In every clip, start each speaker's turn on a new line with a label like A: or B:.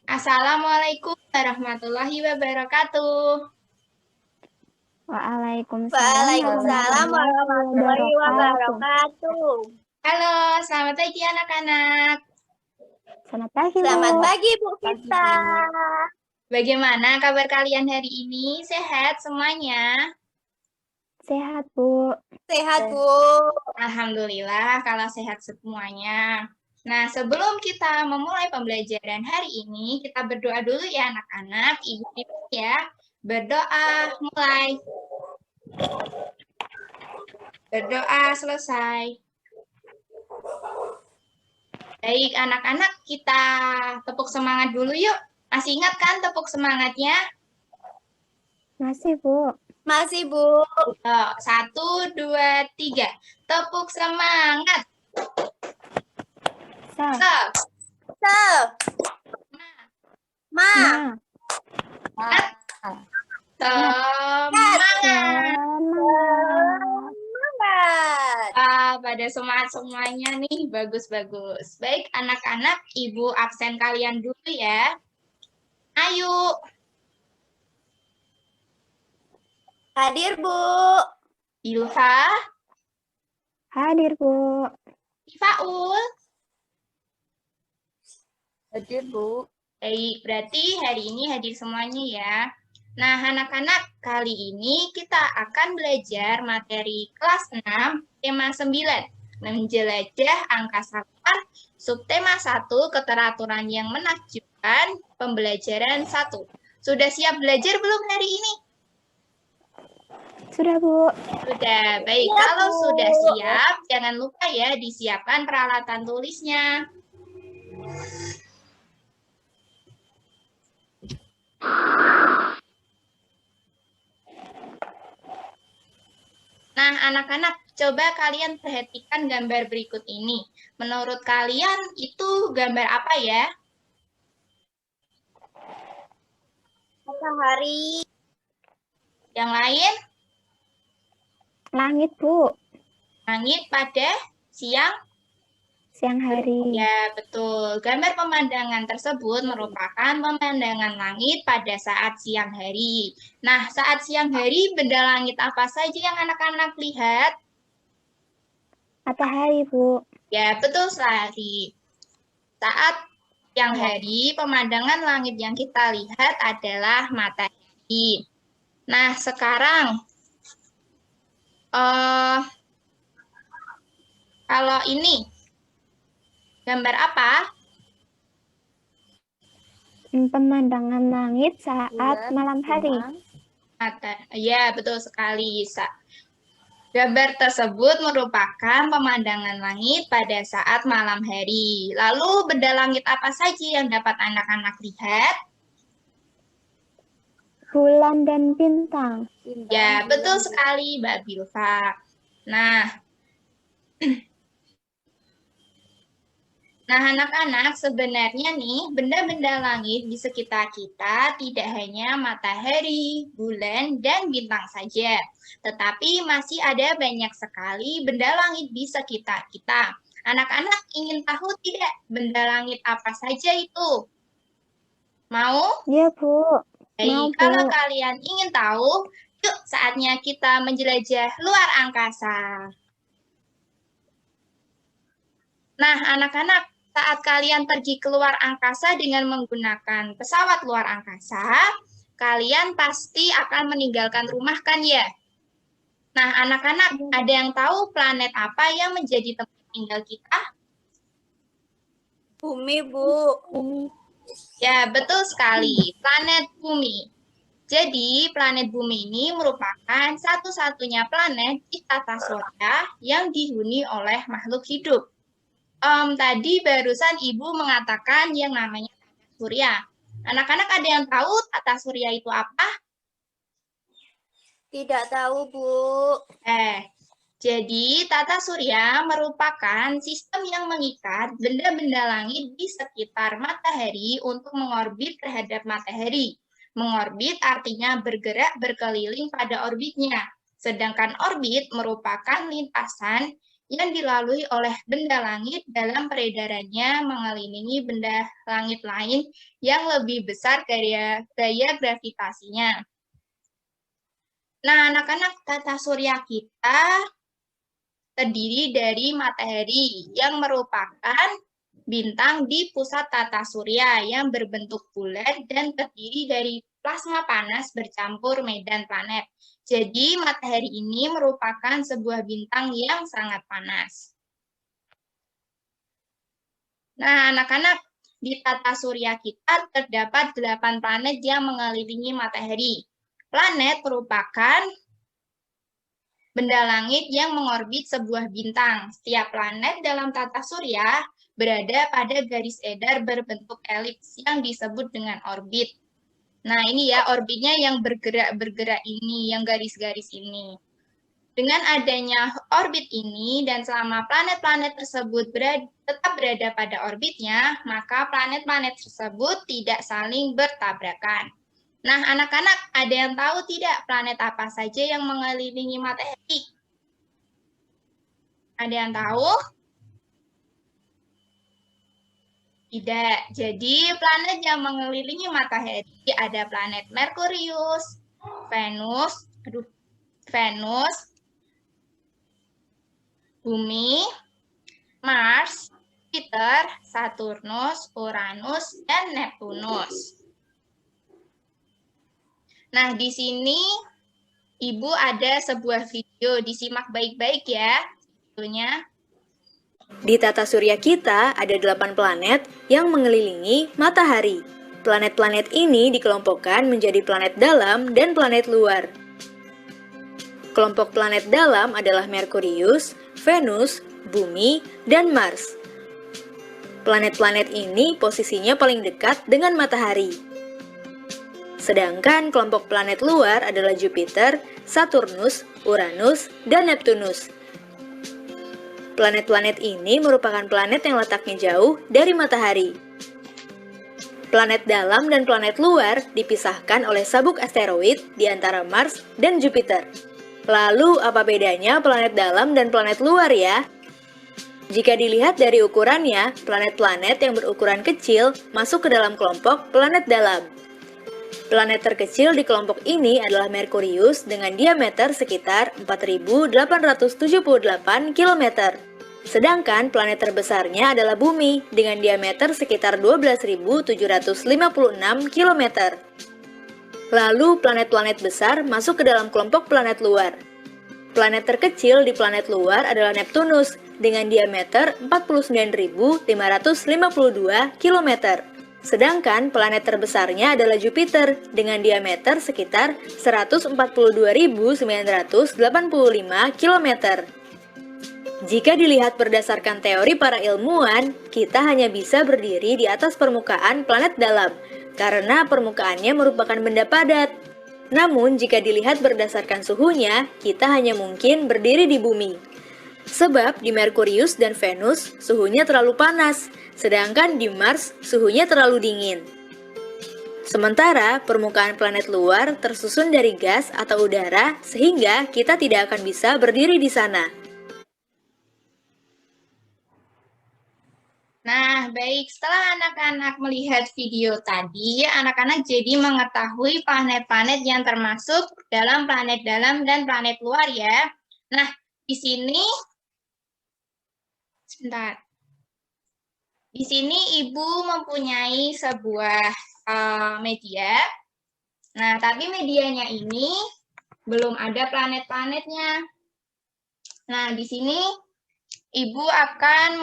A: Assalamualaikum warahmatullahi wabarakatuh.
B: Waalaikumsalam
C: Waalaikumsalam
B: warahmatullahi
C: warahmatullahi
B: wabarakatuh.
C: wabarakatuh.
A: Halo, selamat pagi anak-anak.
B: Selamat pagi, Bu.
C: Selamat pagi, Bu Vita.
A: Bagaimana kabar kalian hari ini? Sehat semuanya?
B: Sehat, Bu.
C: Sehat, Bu.
A: Alhamdulillah kalau sehat semuanya. Nah, sebelum kita memulai pembelajaran hari ini, kita berdoa dulu ya anak-anak, ibu-ibu ya. Berdoa mulai. Berdoa selesai. Baik, anak-anak, kita tepuk semangat dulu yuk. Masih ingat kan tepuk semangatnya?
B: Masih, Bu.
C: Masih, Bu.
A: Yuk, 1, 2, 3. Tepuk semangat.
B: Sa.
C: Se. Ma.
A: Semangat.
C: Semangat.
A: Pada semangat semuanya nih, bagus-bagus. Baik, anak-anak, ibu absen kalian dulu ya. Ayo.
C: Hadir, Bu.
A: Ilha,
B: Hadir, Bu.
A: Ifaul.
C: Hadir, Bu.
A: Baik, berarti hari ini hadir semuanya ya. Nah, anak-anak, kali ini kita akan belajar materi kelas 6, tema 9, menjelajah angkasa luar, subtema 1, keteraturan yang menakjubkan, pembelajaran 1. Sudah siap belajar belum hari ini?
B: Sudah, Bu.
A: Sudah, baik.
C: Ya,
A: Kalau
C: Bu.
A: sudah siap, jangan lupa ya disiapkan peralatan tulisnya. Nah, anak-anak, coba kalian perhatikan gambar berikut ini. Menurut kalian, itu gambar apa ya?
C: Matahari.
A: Yang lain?
B: Langit, Bu.
A: Langit pada siang?
B: Siang hari.
A: Ya, betul. Gambar pemandangan tersebut merupakan pemandangan langit pada saat siang hari. Nah, saat siang hari, benda langit apa saja yang anak-anak lihat?
B: Matahari, Bu.
A: Ya, betul sekali. Saat siang hari, pemandangan langit yang kita lihat adalah matahari. Nah, sekarang kalau ini gambar apa?
B: Pemandangan langit saat malam hari.
A: Ya, betul sekali. Gambar tersebut merupakan pemandangan langit pada saat malam hari. Lalu benda langit apa saja yang dapat anak-anak lihat?
B: Bulan dan bintang.
A: Ya, betul sekali, Mbak Bilva. Nah, anak-anak, sebenarnya nih, benda-benda langit di sekitar kita tidak hanya matahari, bulan, dan bintang saja. Tetapi masih ada banyak sekali benda langit di sekitar kita. Anak-anak ingin tahu tidak benda langit apa saja itu? Mau?
B: Iya, Bu.
A: Baik,
B: Mau,
A: kalau
B: Bu.
A: kalian ingin tahu, yuk saatnya kita menjelajah luar angkasa. Nah, anak-anak, saat kalian pergi keluar angkasa dengan menggunakan pesawat luar angkasa, kalian pasti akan meninggalkan rumah kan ya? Nah, anak-anak, ada yang tahu planet apa yang menjadi tempat tinggal kita?
C: Bumi, Bu.
B: Bumi.
A: Ya, betul sekali, planet Bumi. Jadi, planet Bumi ini merupakan satu-satunya planet di tata surya yang dihuni oleh makhluk hidup. Tadi barusan Ibu mengatakan yang namanya tata surya. Anak-anak ada yang tahu tata surya itu apa?
C: Tidak tahu, Bu.
A: Jadi tata surya merupakan sistem yang mengikat benda-benda langit di sekitar matahari untuk mengorbit terhadap matahari. Mengorbit artinya bergerak berkeliling pada orbitnya. Sedangkan orbit merupakan lintasan yang dilalui oleh benda langit dalam peredarannya mengelilingi benda langit lain yang lebih besar gaya gravitasinya. Nah, anak-anak, tata surya kita terdiri dari matahari yang merupakan bintang di pusat tata surya yang berbentuk bulat dan terdiri dari plasma panas bercampur medan planet. Jadi, matahari ini merupakan sebuah bintang yang sangat panas. Nah, anak-anak, di tata surya kita terdapat 8 planet yang mengelilingi matahari. Planet merupakan benda langit yang mengorbit sebuah bintang. Setiap planet dalam tata surya berada pada garis edar berbentuk elips yang disebut dengan orbit. Nah, ini ya orbitnya yang bergerak-bergerak ini, yang garis-garis ini. Dengan adanya orbit ini dan selama planet-planet tersebut tetap berada pada orbitnya, maka planet-planet tersebut tidak saling bertabrakan. Nah, anak-anak, ada yang tahu tidak planet apa saja yang mengelilingi matahari? Ada yang tahu? Tidak. Jadi, planet yang mengelilingi matahari ada planet Merkurius, Venus, Bumi, Mars, Jupiter, Saturnus, Uranus, dan Neptunus. Nah, di sini Ibu ada sebuah video, disimak baik-baik ya videonya.
D: Di tata surya kita ada 8 planet yang mengelilingi matahari. Planet-planet ini dikelompokkan menjadi planet dalam dan planet luar. Kelompok planet dalam adalah Merkurius, Venus, Bumi, dan Mars. Planet-planet ini posisinya paling dekat dengan matahari. Sedangkan kelompok planet luar adalah Jupiter, Saturnus, Uranus, dan Neptunus. Planet-planet ini merupakan planet yang letaknya jauh dari matahari. Planet dalam dan planet luar dipisahkan oleh sabuk asteroid di antara Mars dan Jupiter. Lalu, apa bedanya planet dalam dan planet luar ya? Jika dilihat dari ukurannya, planet-planet yang berukuran kecil masuk ke dalam kelompok planet dalam. Planet terkecil di kelompok ini adalah Merkurius dengan diameter sekitar 4.878 km. Sedangkan planet terbesarnya adalah Bumi dengan diameter sekitar 12.756 km. Lalu planet-planet besar masuk ke dalam kelompok planet luar. Planet terkecil di planet luar adalah Neptunus dengan diameter 49.552 km. Sedangkan planet terbesarnya adalah Jupiter dengan diameter sekitar 142.985 km. Jika dilihat berdasarkan teori para ilmuwan, kita hanya bisa berdiri di atas permukaan planet dalam, karena permukaannya merupakan benda padat. Namun, jika dilihat berdasarkan suhunya, kita hanya mungkin berdiri di bumi. Sebab di Merkurius dan Venus, suhunya terlalu panas, sedangkan di Mars, suhunya terlalu dingin. Sementara, permukaan planet luar tersusun dari gas atau udara, sehingga kita tidak akan bisa berdiri di sana.
A: Nah, baik. Setelah anak-anak melihat video tadi, anak-anak jadi mengetahui planet-planet yang termasuk dalam planet dalam dan planet luar ya. Nah, di sini, sebentar. Di sini Ibu mempunyai sebuah media. Nah, tapi medianya ini belum ada planet-planetnya. Nah, di sini Ibu akan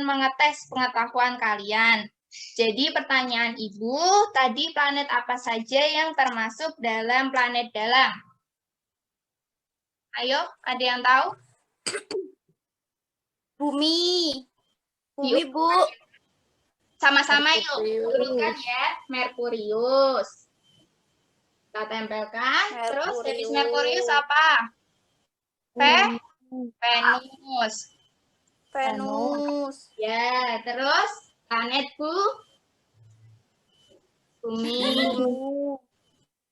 A: mengetes pengetahuan kalian. Jadi pertanyaan Ibu, tadi planet apa saja yang termasuk dalam planet dalam? Ayo, ada yang tahu?
C: Bumi. Bumi,
A: Yuk.
C: Bu.
A: Sama-sama yuk, urutkan ya. Merkurius. Kita tempelkan. Terus habis Merkurius apa? Venus. Ya, terus planet Bumi.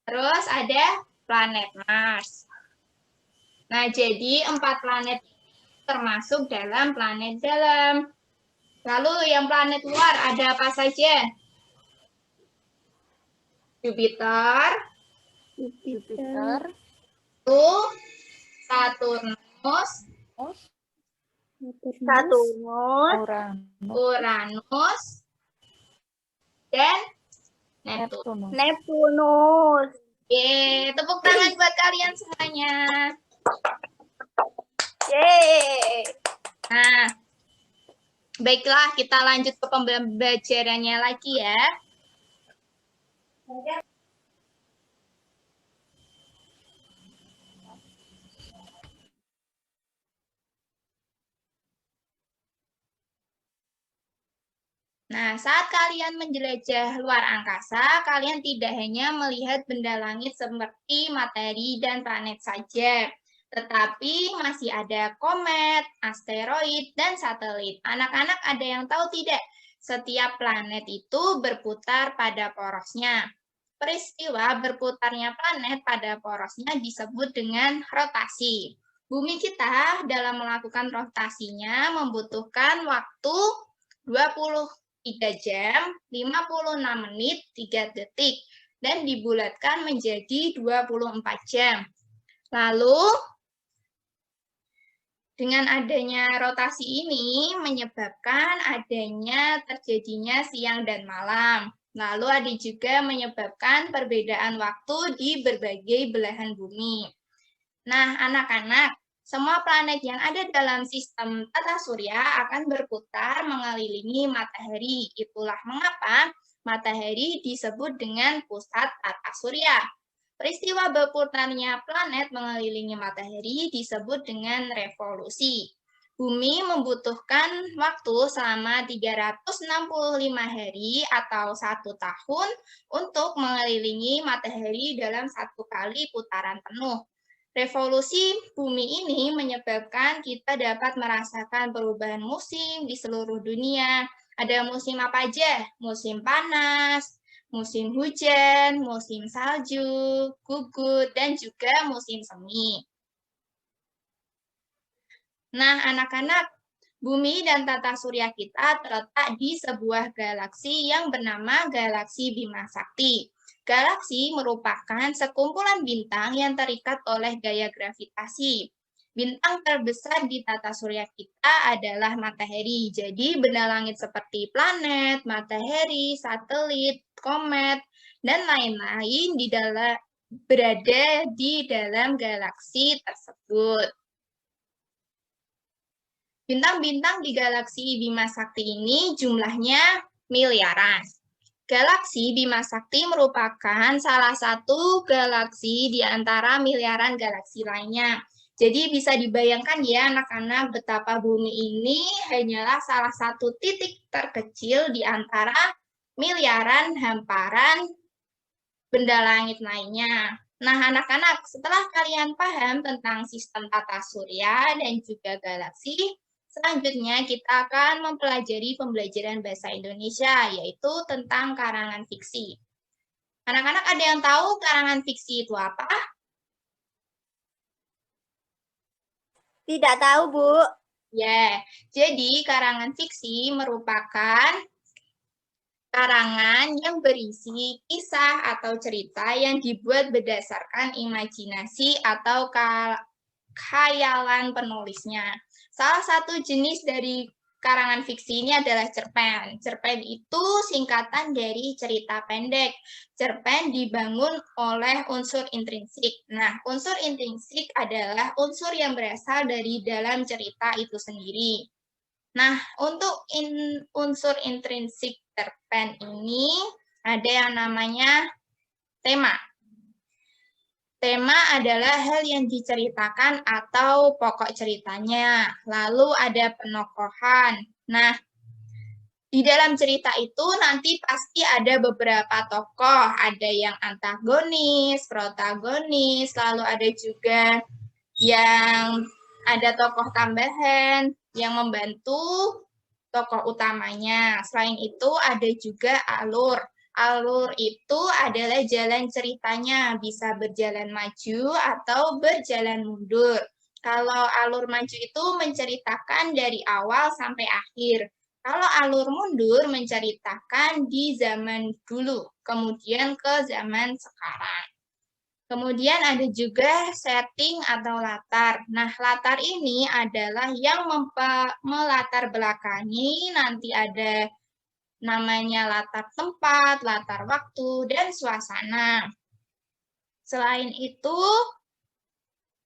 A: Terus ada planet Mars. Nah, jadi 4 planet termasuk dalam planet dalam. Lalu yang planet luar ada apa saja? Jupiter, Saturnus, Uranus, dan Neptunus. Yeay, tepuk tangan buat kalian semuanya.
C: Yeay.
A: Nah, baiklah kita lanjut ke pembelajarannya lagi ya. Nah, saat kalian menjelajah luar angkasa, kalian tidak hanya melihat benda langit seperti matahari dan planet saja, tetapi masih ada komet, asteroid, dan satelit. Anak-anak ada yang tahu tidak? Setiap planet itu berputar pada porosnya. Peristiwa berputarnya planet pada porosnya disebut dengan rotasi. Bumi kita dalam melakukan rotasinya membutuhkan waktu 23 jam, 56 menit, 3 detik, dan dibulatkan menjadi 24 jam. Lalu, dengan adanya rotasi ini menyebabkan adanya terjadinya siang dan malam. Lalu ada juga menyebabkan perbedaan waktu di berbagai belahan bumi. Nah, anak-anak, semua planet yang ada dalam sistem tata surya akan berputar mengelilingi matahari. Itulah mengapa matahari disebut dengan pusat tata surya. Peristiwa berputarnya planet mengelilingi matahari disebut dengan revolusi. Bumi membutuhkan waktu selama 365 hari atau 1 tahun untuk mengelilingi matahari dalam 1 kali putaran penuh. Revolusi bumi ini menyebabkan kita dapat merasakan perubahan musim di seluruh dunia. Ada musim apa aja? Musim panas, musim hujan, musim salju, gugur, dan juga musim semi. Nah, anak-anak, bumi dan tata surya kita terletak di sebuah galaksi yang bernama Galaksi Bima Sakti. Galaksi merupakan sekumpulan bintang yang terikat oleh gaya gravitasi. Bintang terbesar di tata surya kita adalah matahari. Jadi benda langit seperti planet, matahari, satelit, komet, dan lain-lain berada di dalam galaksi tersebut. Bintang-bintang di galaksi Bima Sakti ini jumlahnya miliaran. Galaksi Bima Sakti merupakan salah satu galaksi di antara miliaran galaksi lainnya. Jadi bisa dibayangkan ya anak-anak betapa bumi ini hanyalah salah satu titik terkecil di antara miliaran hamparan benda langit lainnya. Nah anak-anak, setelah kalian paham tentang sistem tata surya dan juga galaksi, selanjutnya kita akan mempelajari pembelajaran bahasa Indonesia, yaitu tentang karangan fiksi. Anak-anak ada yang tahu karangan fiksi itu apa?
C: Tidak tahu, Bu.
A: Ya, jadi karangan fiksi merupakan karangan yang berisi kisah atau cerita yang dibuat berdasarkan imajinasi atau khayalan penulisnya. Salah satu jenis dari karangan fiksi ini adalah cerpen. Cerpen itu singkatan dari cerita pendek. Cerpen dibangun oleh unsur intrinsik. Nah, unsur intrinsik adalah unsur yang berasal dari dalam cerita itu sendiri. Nah, untuk unsur intrinsik cerpen ini ada yang namanya tema. Tema adalah hal yang diceritakan atau pokok ceritanya. Lalu ada penokohan. Nah, di dalam cerita itu nanti pasti ada beberapa tokoh. Ada yang antagonis, protagonis, lalu ada juga yang ada tokoh tambahan yang membantu tokoh utamanya. Selain itu ada juga alur. Alur itu adalah jalan ceritanya, bisa berjalan maju atau berjalan mundur. Kalau alur maju itu menceritakan dari awal sampai akhir. Kalau alur mundur menceritakan di zaman dulu, kemudian ke zaman sekarang. Kemudian ada juga setting atau latar. Nah, latar ini adalah yang melatar belakangi, nanti ada namanya latar tempat, latar waktu, dan suasana. Selain itu,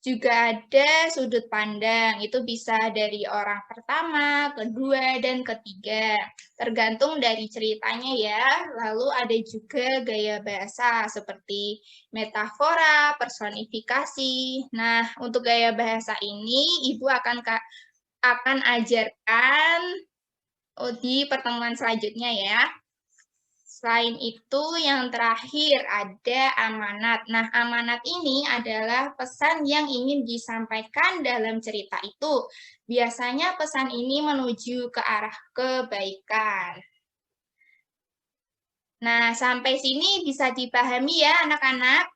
A: juga ada sudut pandang, itu bisa dari orang pertama, kedua, dan ketiga. Tergantung dari ceritanya ya. Lalu ada juga gaya bahasa seperti metafora, personifikasi. Nah, untuk gaya bahasa ini Ibu akan ajarkan di pertemuan selanjutnya ya. Selain itu, yang terakhir ada amanat. Nah, amanat ini adalah pesan yang ingin disampaikan dalam cerita itu. Biasanya pesan ini menuju ke arah kebaikan. Nah, sampai sini bisa dipahami ya, anak-anak?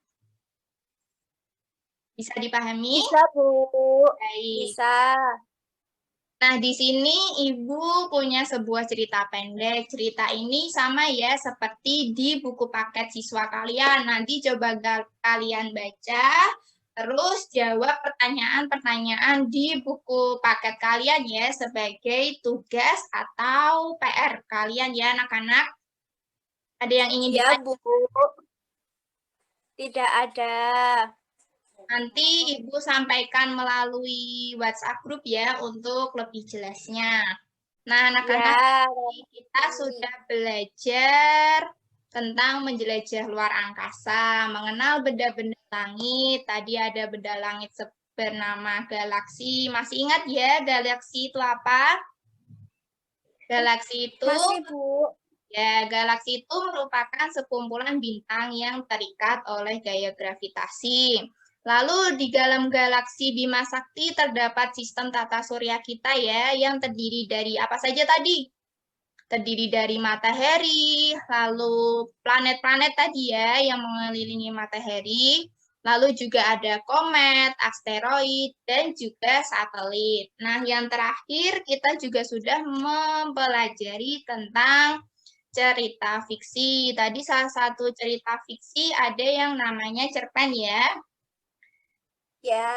A: Bisa dipahami?
C: Bisa, Bu.
A: Baik.
C: Bisa.
A: Nah, di sini Ibu punya sebuah cerita pendek. Cerita ini sama ya seperti di buku paket siswa kalian. Nanti coba kalian baca, terus jawab pertanyaan-pertanyaan di buku paket kalian ya sebagai tugas atau PR kalian ya anak-anak. Ada yang ingin
C: Ya,
A: ditanya?
C: Bu. Tidak ada.
A: Nanti Ibu sampaikan melalui WhatsApp grup ya untuk lebih jelasnya. Nah, anak-anak,
C: Ya.
A: kita sudah belajar tentang menjelajah luar angkasa, mengenal benda-benda langit. Tadi ada benda langit bernama galaksi. Masih ingat ya galaksi itu apa? Galaksi itu
C: Masih, Bu.
A: Ya, galaksi itu merupakan sekumpulan bintang yang terikat oleh gaya gravitasi. Lalu di dalam galaksi Bima Sakti terdapat sistem tata surya kita ya, yang terdiri dari apa saja tadi? Terdiri dari matahari, lalu planet-planet tadi ya, yang mengelilingi matahari, lalu juga ada komet, asteroid, dan juga satelit. Nah, yang terakhir kita juga sudah mempelajari tentang cerita fiksi. Tadi salah satu cerita fiksi ada yang namanya cerpen ya.
C: Ya.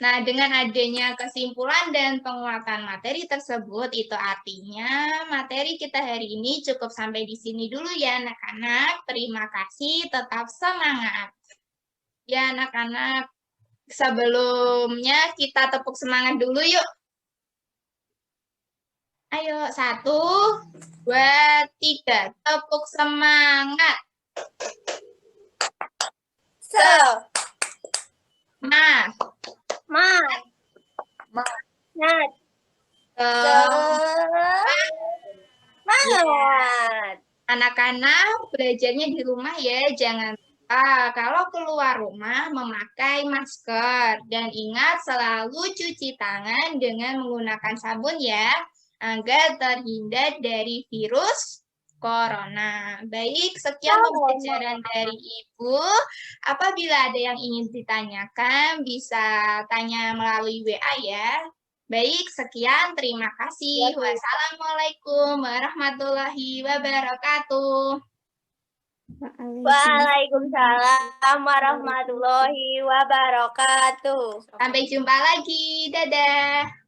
A: Nah, dengan adanya kesimpulan dan penguatan materi tersebut, itu artinya materi kita hari ini cukup sampai di sini dulu ya anak-anak. Terima kasih, tetap semangat. Ya anak-anak, sebelumnya kita tepuk semangat dulu yuk. Ayo, 1, 2, 3, tepuk semangat. Mas,
C: Semangat.
A: Anak-anak belajarnya di rumah ya, jangan lupa kalau keluar rumah memakai masker. Dan ingat selalu cuci tangan dengan menggunakan sabun ya, agar terhindar dari virus corona. Baik, sekian pembelajaran dari Ibu. Apabila ada yang ingin ditanyakan, bisa tanya melalui WA ya. Baik, sekian. Terima kasih. Wassalamualaikum warahmatullahi wabarakatuh.
C: Waalaikumsalam warahmatullahi wabarakatuh.
A: Sampai jumpa lagi. Dadah.